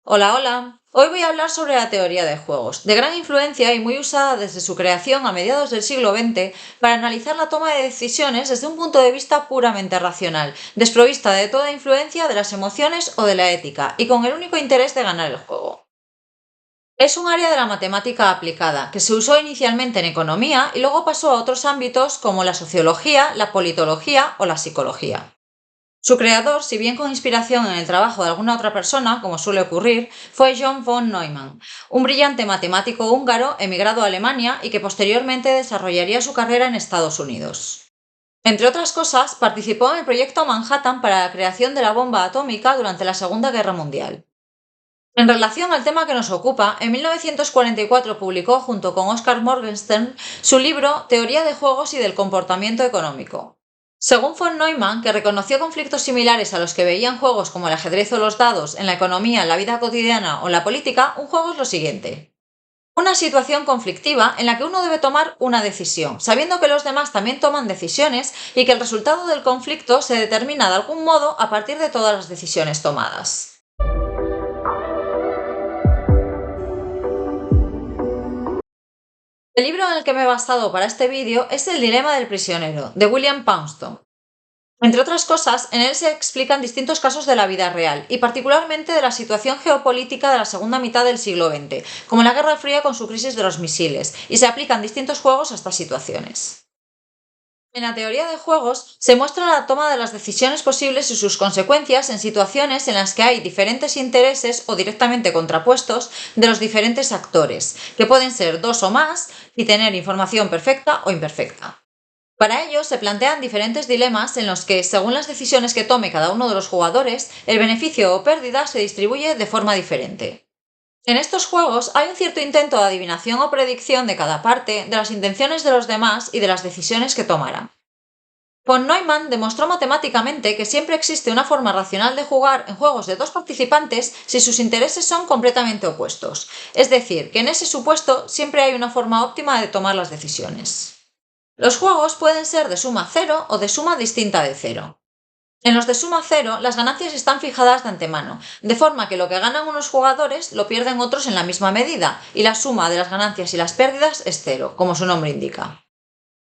Hola, hola. Hoy voy a hablar sobre la teoría de juegos, de gran influencia y muy usada desde su creación a mediados del siglo XX para analizar la toma de decisiones desde un punto de vista puramente racional, desprovista de toda influencia de las emociones o de la ética, y con el único interés de ganar el juego. Es un área de la matemática aplicada, que se usó inicialmente en economía y luego pasó a otros ámbitos como la sociología, la politología o la psicología. Su creador, si bien con inspiración en el trabajo de alguna otra persona, como suele ocurrir, fue John von Neumann, un brillante matemático húngaro emigrado a Alemania y que posteriormente desarrollaría su carrera en Estados Unidos. Entre otras cosas, participó en el proyecto Manhattan para la creación de la bomba atómica durante la Segunda Guerra Mundial. En relación al tema que nos ocupa, en 1944 publicó junto con Oscar Morgenstern su libro Teoría de juegos y del comportamiento económico. Según von Neumann, que reconoció conflictos similares a los que veían juegos como el ajedrez o los dados en la economía, en la vida cotidiana o en la política, un juego es lo siguiente. Una situación conflictiva en la que uno debe tomar una decisión, sabiendo que los demás también toman decisiones y que el resultado del conflicto se determina de algún modo a partir de todas las decisiones tomadas. El libro en el que me he basado para este vídeo es El dilema del prisionero, de William Poundstone. Entre otras cosas, en él se explican distintos casos de la vida real, y particularmente de la situación geopolítica de la segunda mitad del siglo XX, como la Guerra Fría con su crisis de los misiles, y se aplican distintos juegos a estas situaciones. En la teoría de juegos se muestra la toma de las decisiones posibles y sus consecuencias en situaciones en las que hay diferentes intereses o directamente contrapuestos de los diferentes actores, que pueden ser dos o más y tener información perfecta o imperfecta. Para ello se plantean diferentes dilemas en los que, según las decisiones que tome cada uno de los jugadores, el beneficio o pérdida se distribuye de forma diferente. En estos juegos hay un cierto intento de adivinación o predicción de cada parte de las intenciones de los demás y de las decisiones que tomarán. Von Neumann demostró matemáticamente que siempre existe una forma racional de jugar en juegos de dos participantes si sus intereses son completamente opuestos, es decir, que en ese supuesto siempre hay una forma óptima de tomar las decisiones. Los juegos pueden ser de suma cero o de suma distinta de cero. En los de suma cero, las ganancias están fijadas de antemano, de forma que lo que ganan unos jugadores lo pierden otros en la misma medida, y la suma de las ganancias y las pérdidas es cero, como su nombre indica.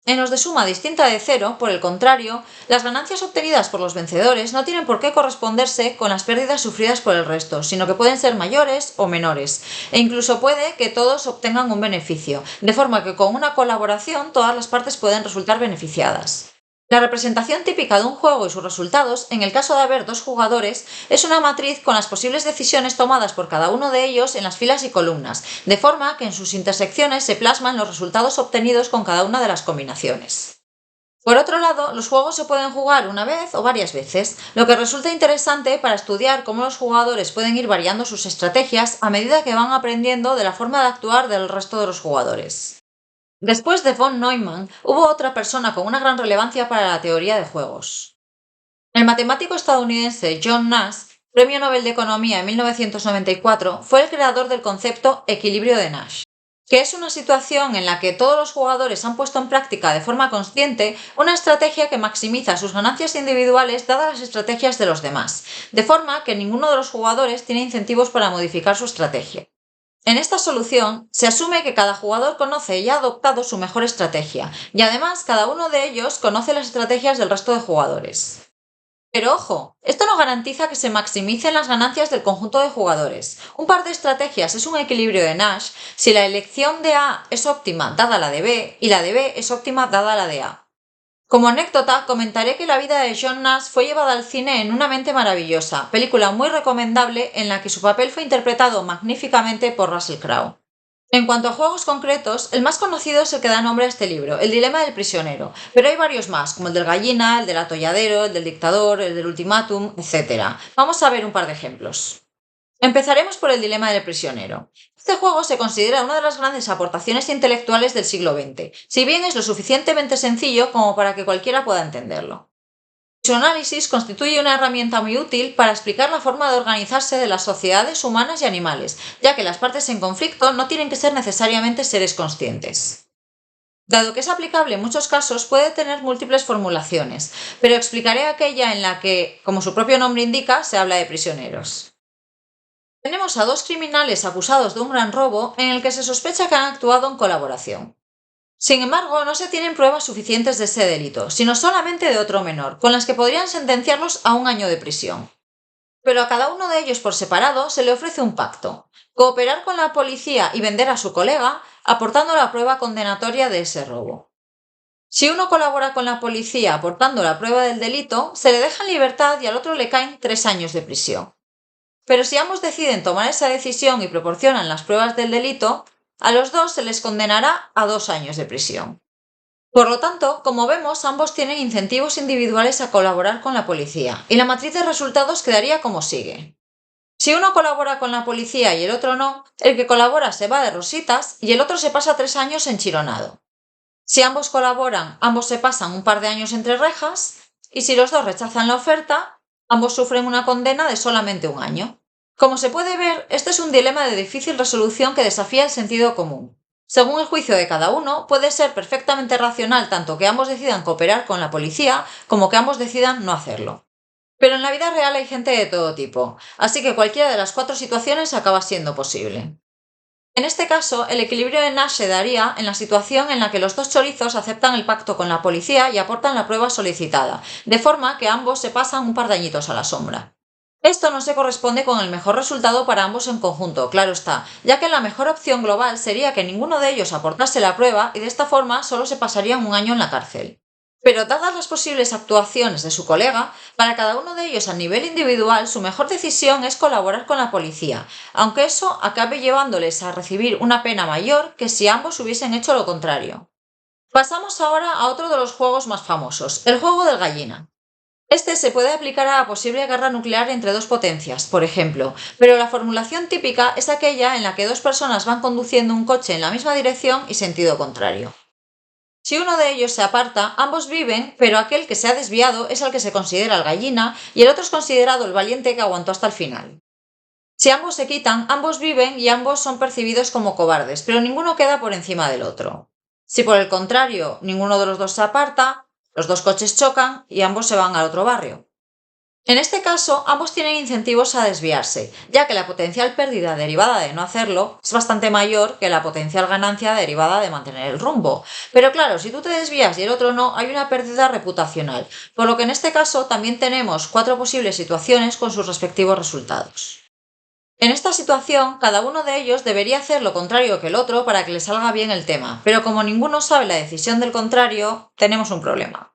En los de suma distinta de cero, por el contrario, las ganancias obtenidas por los vencedores no tienen por qué corresponderse con las pérdidas sufridas por el resto, sino que pueden ser mayores o menores, e incluso puede que todos obtengan un beneficio, de forma que con una colaboración todas las partes pueden resultar beneficiadas. La representación típica de un juego y sus resultados, en el caso de haber dos jugadores, es una matriz con las posibles decisiones tomadas por cada uno de ellos en las filas y columnas, de forma que en sus intersecciones se plasman los resultados obtenidos con cada una de las combinaciones. Por otro lado, los juegos se pueden jugar una vez o varias veces, lo que resulta interesante para estudiar cómo los jugadores pueden ir variando sus estrategias a medida que van aprendiendo de la forma de actuar del resto de los jugadores. Después de von Neumann, hubo otra persona con una gran relevancia para la teoría de juegos. El matemático estadounidense John Nash, Premio Nobel de Economía en 1994, fue el creador del concepto equilibrio de Nash, que es una situación en la que todos los jugadores han puesto en práctica de forma consciente una estrategia que maximiza sus ganancias individuales dadas las estrategias de los demás, de forma que ninguno de los jugadores tiene incentivos para modificar su estrategia. En esta solución, se asume que cada jugador conoce y ha adoptado su mejor estrategia, y además cada uno de ellos conoce las estrategias del resto de jugadores. Pero ojo, esto no garantiza que se maximicen las ganancias del conjunto de jugadores. Un par de estrategias es un equilibrio de Nash si la elección de A es óptima dada la de B y la de B es óptima dada la de A. Como anécdota, comentaré que la vida de John Nash fue llevada al cine en Una mente maravillosa, película muy recomendable en la que su papel fue interpretado magníficamente por Russell Crowe. En cuanto a juegos concretos, el más conocido es el que da nombre a este libro, El dilema del prisionero, pero hay varios más, como el del gallina, el del atolladero, el del dictador, el del ultimátum, etc. Vamos a ver un par de ejemplos. Empezaremos por el dilema del prisionero. Este juego se considera una de las grandes aportaciones intelectuales del siglo XX, si bien es lo suficientemente sencillo como para que cualquiera pueda entenderlo. Su análisis constituye una herramienta muy útil para explicar la forma de organizarse de las sociedades humanas y animales, ya que las partes en conflicto no tienen que ser necesariamente seres conscientes. Dado que es aplicable en muchos casos, puede tener múltiples formulaciones, pero explicaré aquella en la que, como su propio nombre indica, se habla de prisioneros. Tenemos tenemos a dos criminales acusados de un gran robo en el que se sospecha que han actuado en colaboración. Sin embargo, no se tienen pruebas suficientes de ese delito, sino solamente de otro menor, con las que podrían sentenciarlos a 1 año de prisión. Pero a cada uno de ellos por separado se le ofrece un pacto: cooperar con la policía y vender a su colega, aportando la prueba condenatoria de ese robo. Si uno colabora con la policía aportando la prueba del delito, se le deja en libertad y al otro le caen 3 años de prisión. Pero si ambos deciden tomar esa decisión y proporcionan las pruebas del delito, a los dos se les condenará a 2 años de prisión. Por lo tanto, como vemos, ambos tienen incentivos individuales a colaborar con la policía, y la matriz de resultados quedaría como sigue. Si uno colabora con la policía y el otro no, el que colabora se va de rositas y el otro se pasa 3 años enchironado. Si ambos colaboran, ambos se pasan un par de años entre rejas, y si los dos rechazan la oferta, ambos sufren una condena de solamente 1 año. Como se puede ver, este es un dilema de difícil resolución que desafía el sentido común. Según el juicio de cada uno, puede ser perfectamente racional tanto que ambos decidan cooperar con la policía como que ambos decidan no hacerlo. Pero en la vida real hay gente de todo tipo, así que cualquiera de las 4 situaciones acaba siendo posible. En este caso, el equilibrio de Nash se daría en la situación en la que los dos chorizos aceptan el pacto con la policía y aportan la prueba solicitada, de forma que ambos se pasan un par de añitos a la sombra. Esto no se corresponde con el mejor resultado para ambos en conjunto, claro está, ya que la mejor opción global sería que ninguno de ellos aportase la prueba y de esta forma solo se pasarían 1 año en la cárcel. Pero dadas las posibles actuaciones de su colega, para cada uno de ellos a nivel individual su mejor decisión es colaborar con la policía, aunque eso acabe llevándoles a recibir una pena mayor que si ambos hubiesen hecho lo contrario. Pasamos ahora a otro de los juegos más famosos, el juego del gallina. Este se puede aplicar a la posible guerra nuclear entre dos potencias, por ejemplo, pero la formulación típica es aquella en la que dos personas van conduciendo un coche en la misma dirección y sentido contrario. Si uno de ellos se aparta, ambos viven, pero aquel que se ha desviado es el que se considera el gallina y el otro es considerado el valiente que aguantó hasta el final. Si ambos se quitan, ambos viven y ambos son percibidos como cobardes, pero ninguno queda por encima del otro. Si por el contrario ninguno de los dos se aparta, los dos coches chocan y ambos se van al otro barrio. En este caso, ambos tienen incentivos a desviarse, ya que la potencial pérdida derivada de no hacerlo es bastante mayor que la potencial ganancia derivada de mantener el rumbo. Pero claro, si tú te desvías y el otro no, hay una pérdida reputacional, por lo que en este caso también tenemos 4 posibles situaciones con sus respectivos resultados. En esta situación, cada uno de ellos debería hacer lo contrario que el otro para que le salga bien el tema, pero como ninguno sabe la decisión del contrario, tenemos un problema.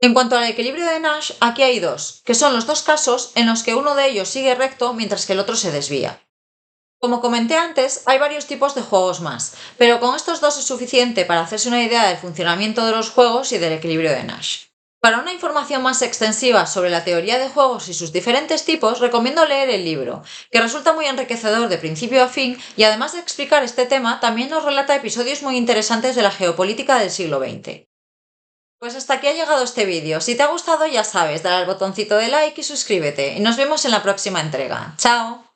En cuanto al equilibrio de Nash, aquí hay dos, que son los dos casos en los que uno de ellos sigue recto mientras que el otro se desvía. Como comenté antes, hay varios tipos de juegos más, pero con estos dos es suficiente para hacerse una idea del funcionamiento de los juegos y del equilibrio de Nash. Para una información más extensiva sobre la teoría de juegos y sus diferentes tipos, recomiendo leer el libro, que resulta muy enriquecedor de principio a fin y además de explicar este tema, también nos relata episodios muy interesantes de la geopolítica del siglo XX. Pues hasta aquí ha llegado este vídeo. Si te ha gustado ya sabes, dale al botoncito de like y suscríbete. Y nos vemos en la próxima entrega. ¡Chao!